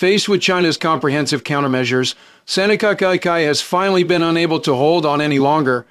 Faced with China's comprehensive countermeasures, Sanae Takaichi has finally been unable to hold on any longer.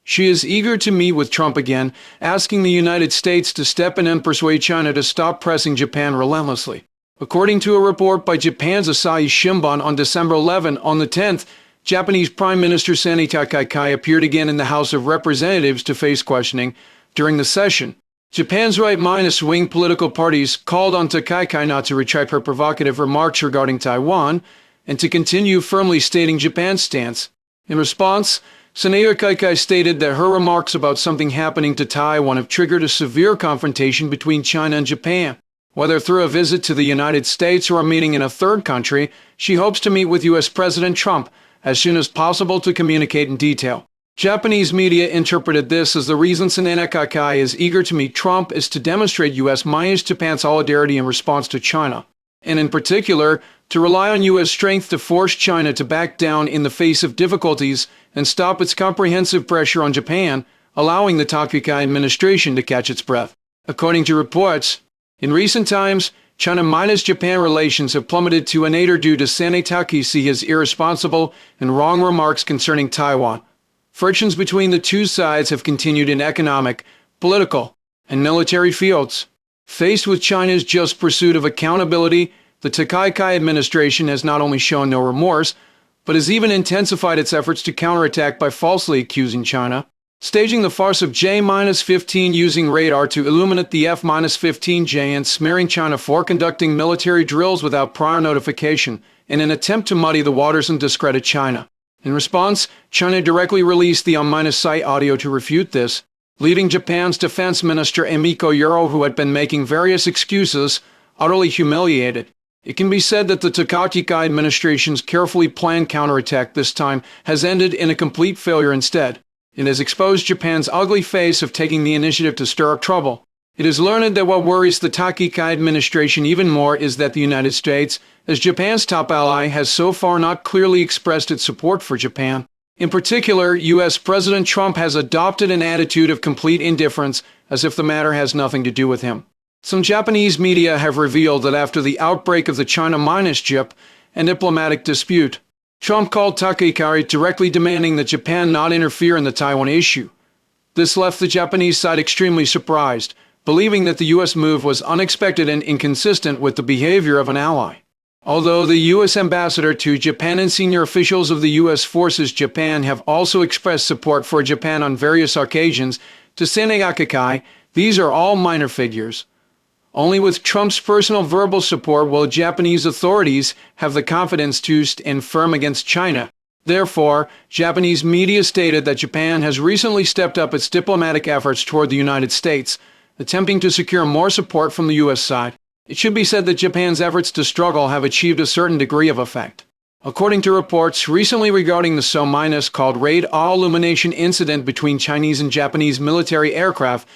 She is eager to meet with Trump again, asking the United States to step in and persuade China to stop pressing Japan relentlessly. According to a report by Japan's Asahi Shimbun on December 11, on the 10th, Japanese Prime Minister Sanae Takaichi appeared again in the House of Representatives to face questioning. During the session, Japan's right-wing political parties called on Takaichi not to retract her provocative remarks regarding Taiwan and to continue firmly stating Japan's stance. In response, Sanae Takaichi stated that her remarks about something happening to Taiwan have triggered a severe confrontation between China and Japan. Whether through a visit to the United States or a meeting in a third country, she hopes to meet with U.S. President Trump as soon as possible to communicate in detail. Japanese media interpreted this as the reason Sanae Takaichi is eager to meet Trump is to demonstrate U.S.-Japan solidarity in response to China, and in particular, to rely on U.S. strength to force China to back down in the face of difficulties and stop its comprehensive pressure on Japan, allowing the Takaichi administration to catch its breath. According to reports, in recent times, China-Japan relations have plummeted to a nadir due to Sanae Takaichi's irresponsible and wrong remarks concerning Taiwan. Frictions between the two sides have continued in economic, political, and military fields. Faced with China's just pursuit of accountability, the Takaichi administration has not only shown no remorse, but has even intensified its efforts to counterattack by falsely accusing China, staging the farce of J-15 using radar to illuminate the F-15J and smearing China for conducting military drills without prior notification in an attempt to muddy the waters and discredit China. In response, China directly released the on-site audio to refute this, leaving Japan's defense minister Emiko Yoro, who had been making various excuses, utterly humiliated. It can be said that the Takaichi administration's carefully planned counterattack this time has ended in a complete failure instead. It has exposed Japan's ugly face of taking the initiative to stir up trouble. It is learned that what worries the Takaichi administration even more is that the United States, as Japan's top ally, has so far not clearly expressed its support for Japan. In particular, U.S. President Trump has adopted an attitude of complete indifference, as if the matter has nothing to do with him. Some Japanese media have revealed that after the outbreak of the China-JIP and diplomatic dispute, Trump called Takaichi directly demanding that Japan not interfere in the Taiwan issue. This left the Japanese side extremely surprised, believing that the U.S. move was unexpected and inconsistent with the behavior of an ally. Although the U.S. ambassador to Japan and senior officials of the U.S. Forces Japan have also expressed support for Japan on various occasions, to Sanae Takaichi, these are all minor figures. Only with Trump's personal verbal support will Japanese authorities have the confidence to stand firm against China. Therefore, Japanese media stated that Japan has recently stepped up its diplomatic efforts toward the United States, attempting to secure more support from the U.S. side. It should be said that Japan's efforts to struggle have achieved a certain degree of effect. According to reports recently regarding the so-called Raid All-Illumination incident between Chinese and Japanese military aircraft,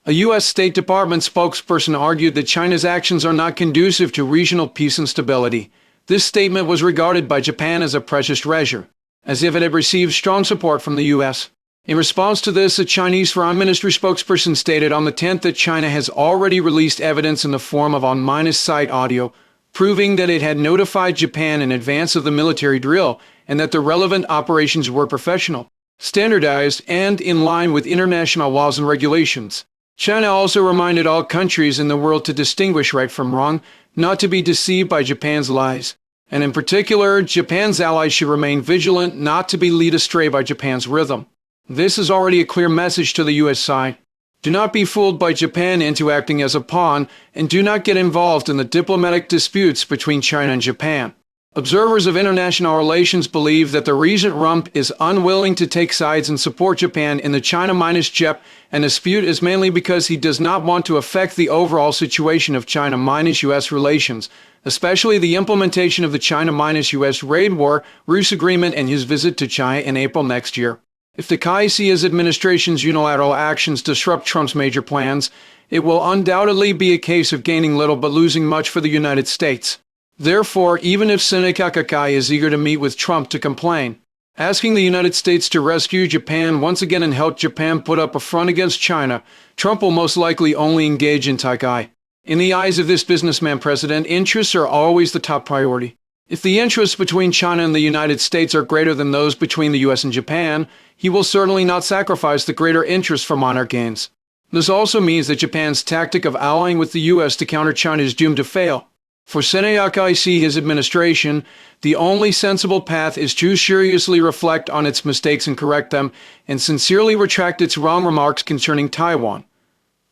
a U.S. State Department spokesperson argued that China's actions are not conducive to regional peace and stability. This statement was regarded by Japan as a precious treasure, as if it had received strong support from the U.S. In response to this, a Chinese Foreign Ministry spokesperson stated on the 10th that China has already released evidence in the form of on-site audio, proving that it had notified Japan in advance of the military drill and that the relevant operations were professional, standardized, and in line with international laws and regulations. China also reminded all countries in the world to distinguish right from wrong, not to be deceived by Japan's lies. And in particular, Japan's allies should remain vigilant not to be led astray by Japan's rhythm. This is already a clear message to the U.S. side. Do not be fooled by Japan into acting as a pawn, and do not get involved in the diplomatic disputes between China and Japan. Observers of international relations believe that the recent Trump is unwilling to take sides and support Japan in the China-JIP and dispute is mainly because he does not want to affect the overall situation of China-U.S. relations, especially the implementation of the China-U.S. Raid War Ruse Agreement and his visit to China in April next year. If Takaichi's administration's unilateral actions disrupt Trump's major plans, it will undoubtedly be a case of gaining little but losing much for the United States. Therefore, even if Sanae Takaichi is eager to meet with Trump to complain, asking the United States to rescue Japan once again and help Japan put up a front against China, Trump will most likely only engage in Takaichi. In the eyes of this businessman president, interests are always the top priority. If the interests between China and the United States are greater than those between the US and Japan, he will certainly not sacrifice the greater interest for minor gains. This also means that Japan's tactic of allying with the US to counter China is doomed to fail. For Sanae Takaichi, his administration, the only sensible path is to seriously reflect on its mistakes and correct them, and sincerely retract its wrong remarks concerning Taiwan.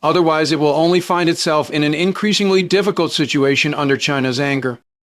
Otherwise, it will only find itself in an increasingly difficult situation under China's anger.